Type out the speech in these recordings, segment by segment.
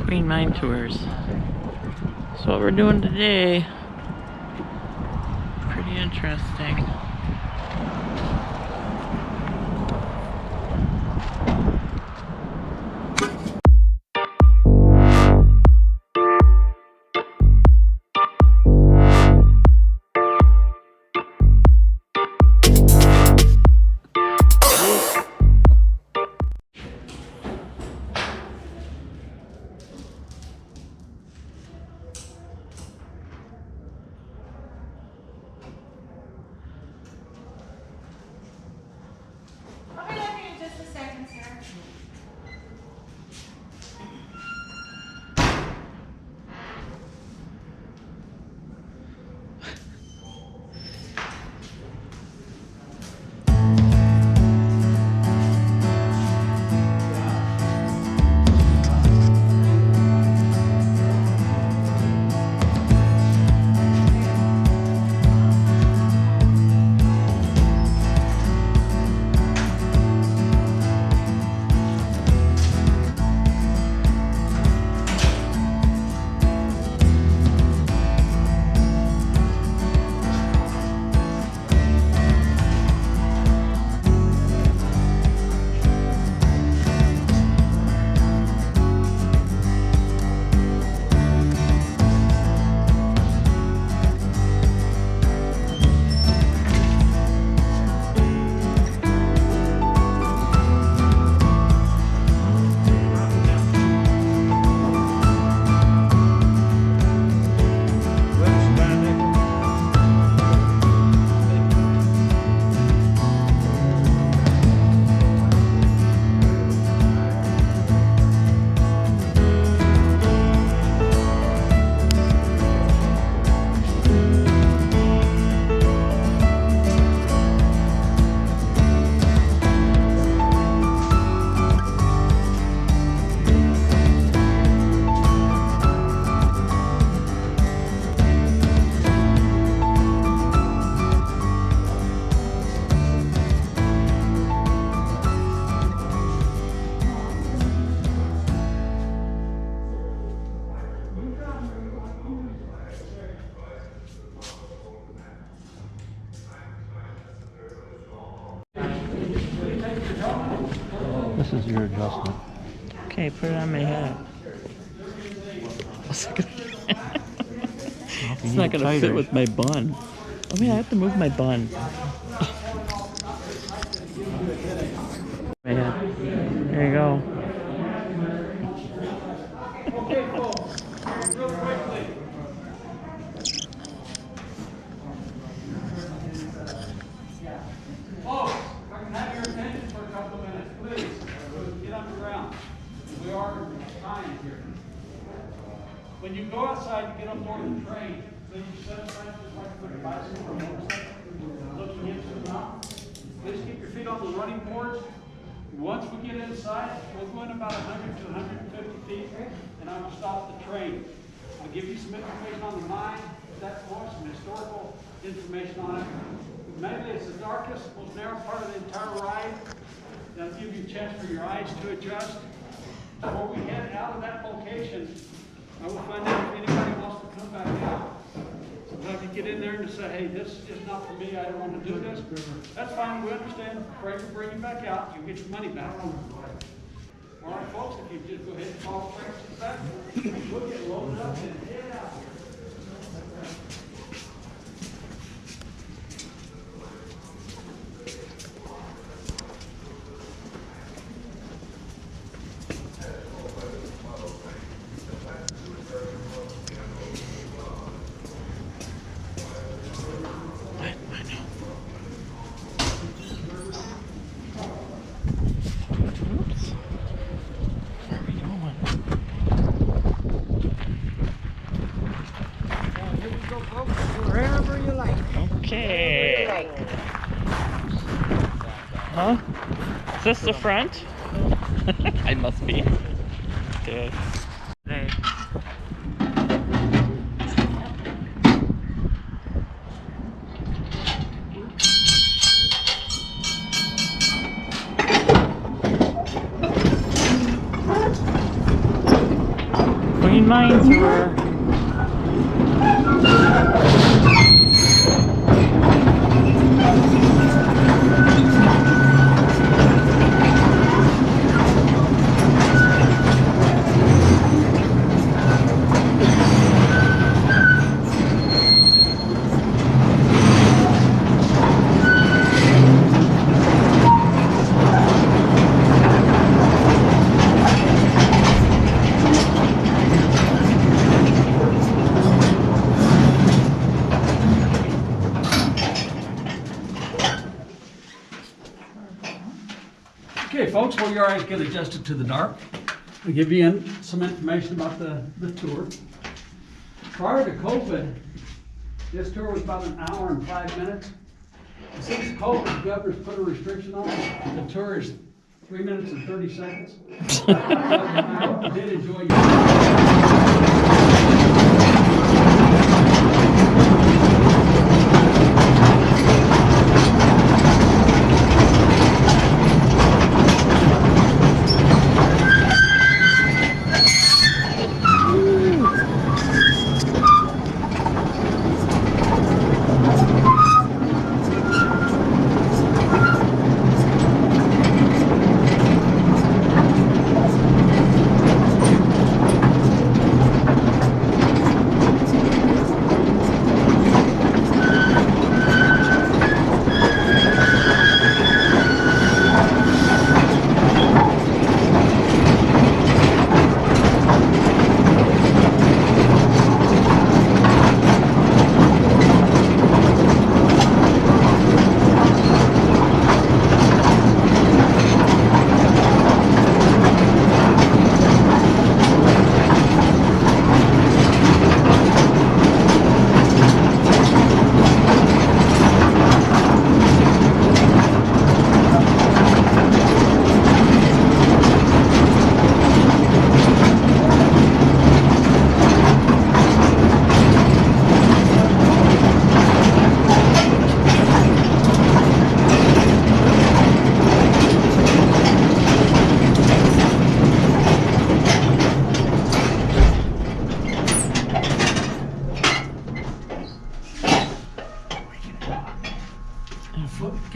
Green Mine Tours. That's what we're doing today. Pretty interesting. This is your adjustment. Okay, put it on my head. It's not gonna fit with my bun. Oh yeah, I have to move my bun. My head. There you go. Okay, folks, real quickly. Folks, if I can have your attention for a couple of minutes, please. Get on the ground. We are time here. When you go outside to get on board the train, please set aside just like you put a bicycle or motorcycle, looking into the mountain. Please keep your feet on the running boards. Once we get inside, we'll go in about 100 to 150 feet, and I will stop the train. I'll give you some information on the mine, that point, some historical information on it. Mainly, it's the darkest, most narrow part of the entire ride. That'll give you a chance for your eyes to adjust. Before we head out of that location, I will find out if anybody wants to come back out. So if I can get in there and say, hey, this is not for me, I don't want to do this, that's fine, we understand. Pray to bring you back out, you'll get your money back. All right, folks, if you just go ahead and call Frank to the back, we'll get loaded up and head out. Wherever you like. Okay. Huh? Is this the front? I must be. Okay. Hey. Green Mine Tour. Okay, folks, well, you already get adjusted to the dark. I'll give you some information about the tour. Prior to COVID, this tour was about an hour and 5 minutes. Since COVID, the governor's put a restriction on it. The tour is 3 minutes and 30 seconds. I hope you did enjoy your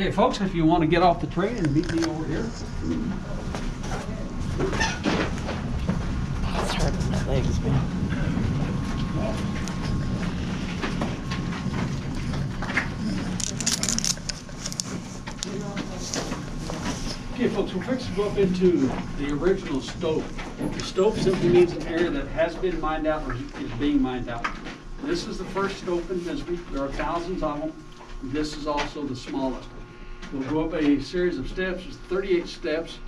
Okay, folks, if you want to get off the train and meet me over here. It's hard on my legs, man. Okay, folks, we're fixing to go up into the original stope. The stope simply means an area that has been mined out or is being mined out. This is the first stope in Bisbee. There are thousands of them. This is also the smallest. We'll go up a series of steps. There's 38 steps.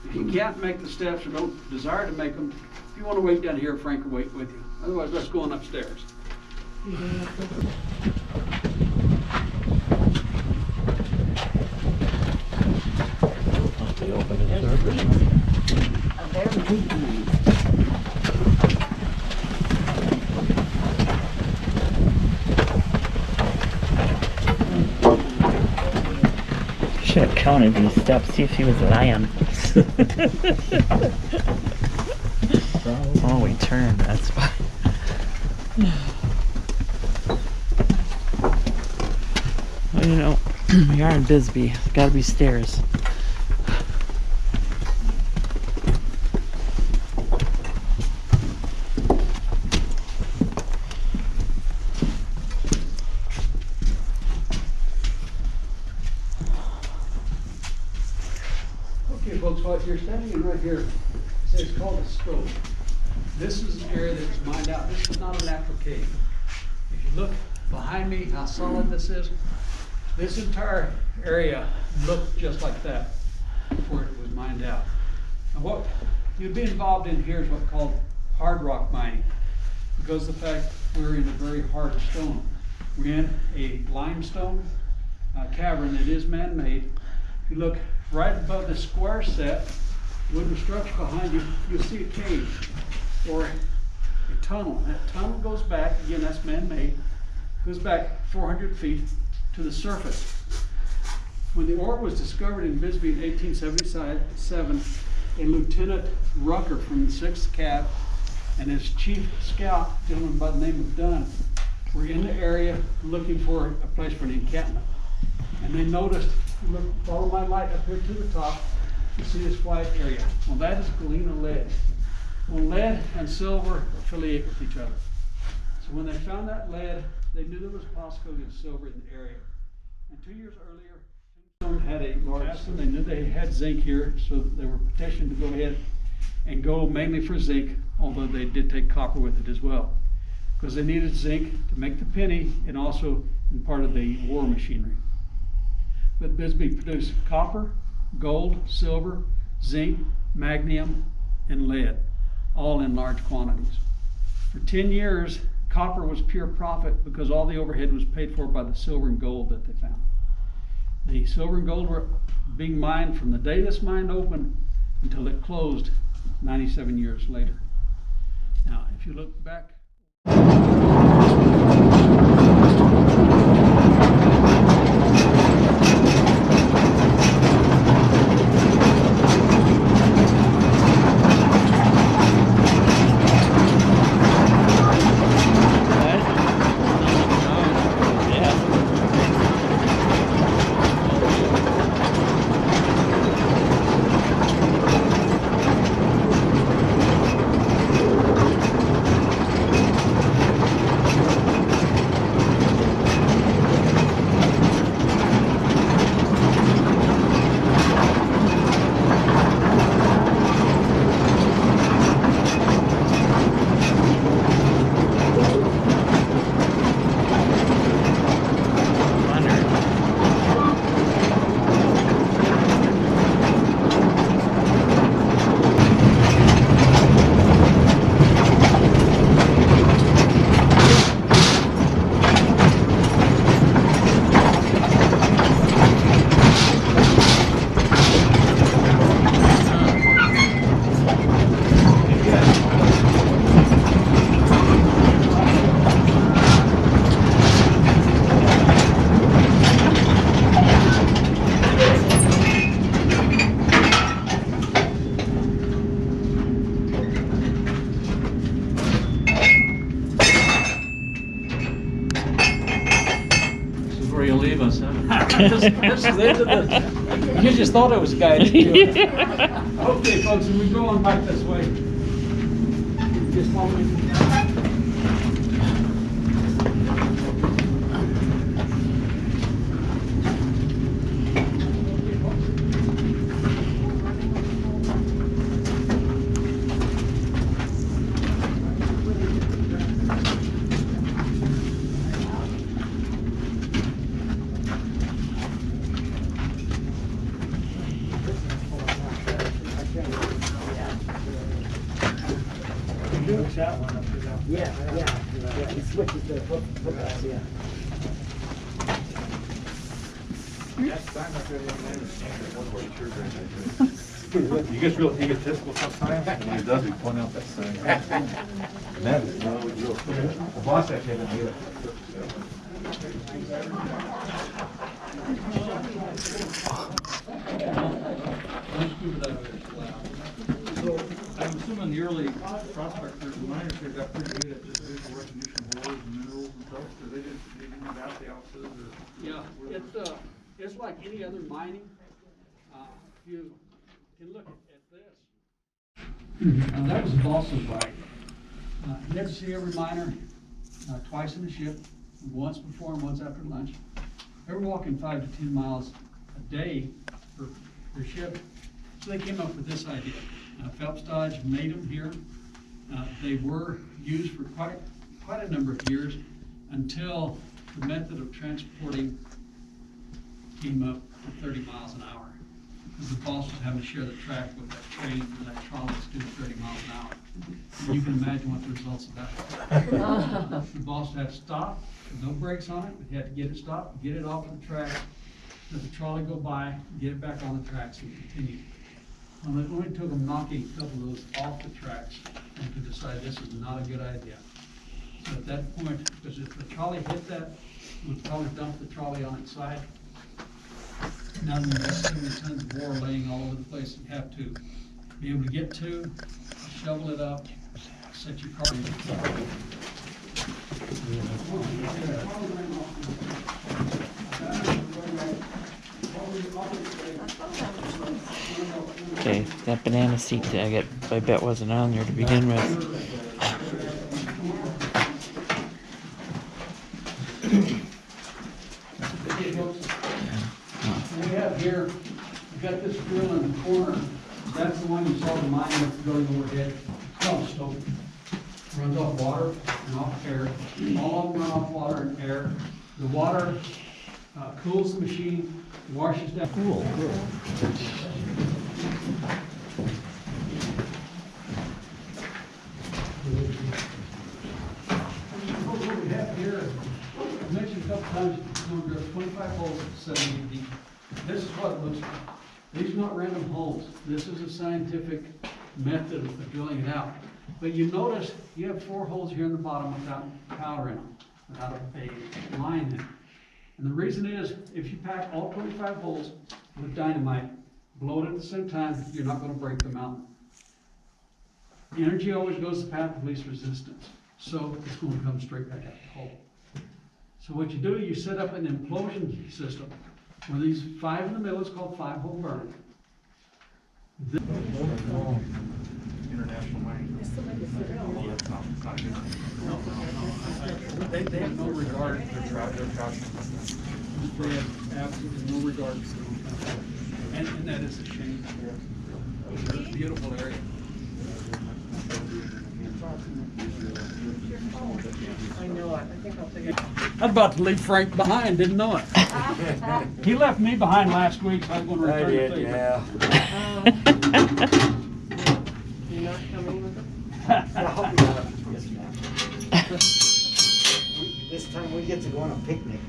If you can't make the steps or don't desire to make them, if you want to wait down here, Frank will wait with you. Otherwise, let's go on upstairs. Must be open to the surface. Should have counted these steps, see if he was lying. Oh, we turned, that's why. Well, you know, we are in Bisbee. There's gotta be stairs. Okay, folks, what you're standing in right here, it's called a stope. This is an area that is mined out. This is not a natural cave. If you look behind me, how solid this is, this entire area looked just like that before it was mined out. And what you'd be involved in here is what's called hard rock mining, because of the fact we're in a very hard stone. We're in a limestone cavern that is man-made. If you look right above the square set, wooden structure behind you, you'll see a cave or a tunnel. That tunnel goes back, again, that's man-made, goes back 400 feet to the surface. When the ore was discovered in Bisbee in 1877, a Lieutenant Rucker from the 6th Cav and his chief scout, a gentleman by the name of Dunn, were in the area looking for a place for an encampment. And they noticed, look, follow my light up here to the top, you see this white area. Well, that is galena lead. Well, lead and silver affiliate with each other. So when they found that lead, they knew there was a possibility of silver in the area. And 2 years earlier, Tombstone had a large, they knew they had zinc here, so they were petitioned to go ahead and go mainly for zinc, although they did take copper with it as well. Because they needed zinc to make the penny and also in part of the war machinery. But Bisbee produced copper, gold, silver, zinc, magnesium, and lead, all in large quantities. For 10 years, copper was pure profit because all the overhead was paid for by the silver and gold that they found. The silver and gold were being mined from the day this mine opened until it closed 97 years later. Now, if you look back, you just thought it was guided. Okay, folks, and we go on back this way. Just follow me. Yeah. He switches the footpath, yeah. He gets real egotistical sometimes, and when he does, we point out that thing. And that is really real. The boss actually didn't do it. So I'm assuming the early prospectors and miners here got pretty good at just visual recognition of ores and minerals and stuff, so they didn't map the ounces or. Yeah, it's like any other mining. You can look at this. That was Balsam Bite. You have to see every miner twice in the ship, once before and once after lunch. They were walking 5 to 10 miles a day for their ship. So they came up with this idea. Phelps Dodge made them here. They were used for quite a number of years until the method of transporting came up to 30 miles an hour. Because the boss was having to share the track with that train and that trolley that's doing 30 miles an hour. And you can imagine what the results of that were. The boss had to stop, no brakes on it, but he had to get it stopped, get it off the track, let the trolley go by, get it back on the tracks and continue. And it only took them knocking a couple of those off the tracks and to decide this is not a good idea. So at that point, because if the trolley hit that, it would probably dump the trolley on its side. Now you have so many tons of ore laying all over the place, you have to be able to get to, shovel it up, set your car in. Okay, that banana seat tag, I bet wasn't on there to begin with. We have here, we've got this drill in the corner. That's the one you saw the mine that's going overhead. Pump stove. Runs off water and off air. All of them run off water and air. The water cools the machine, washes down. Cool. What we have here, I mentioned a couple times, there's 25 holes at 70 deep. This is what it looks like. These are not random holes. This is a scientific method of drilling it out. But you notice you have 4 holes here in the bottom without powder in them, without a line in it. And the reason is, if you pack all 25 holes with dynamite, blow it at the same time, you're not going to break the mountain. Energy always goes the path of least resistance, so it's going to come straight back at the hole. So what you do, you set up an implosion system, where these 5 in the middle is called 5-hole burner. International mining. They have no regard for They're trashing. They have absolutely no regard for them. And that is a shame. It's a beautiful area. I know it. I think I'll take it. I was about to leave Frank behind, didn't know it. He left me behind last week, so I was going to return the favor. You're not coming with them? This time we get to go on a picnic.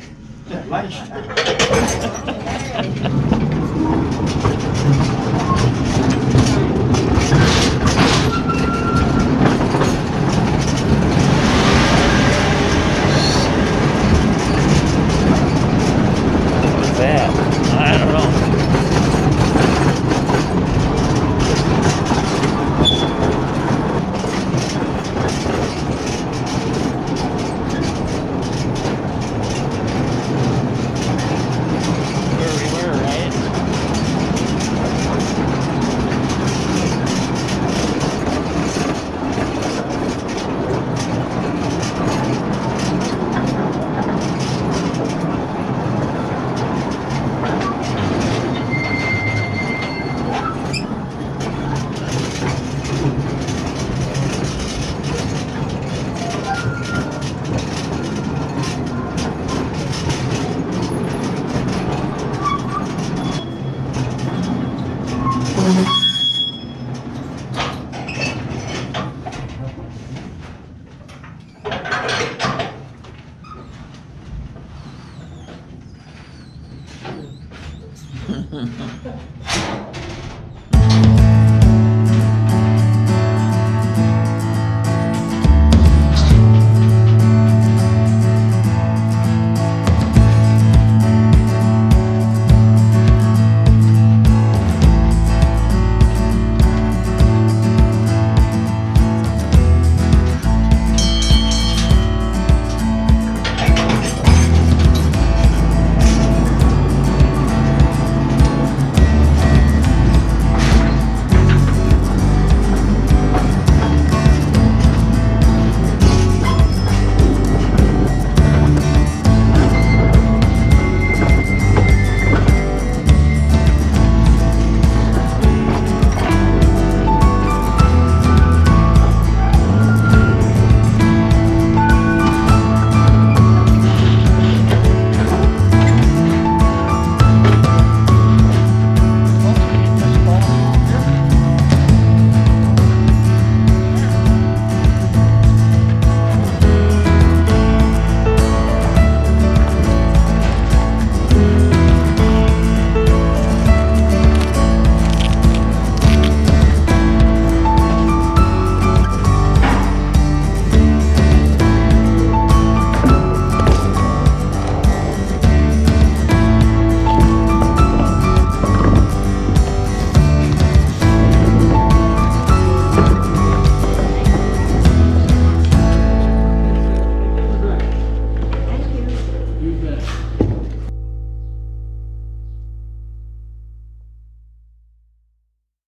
What's that? I don't know. Where we were, right?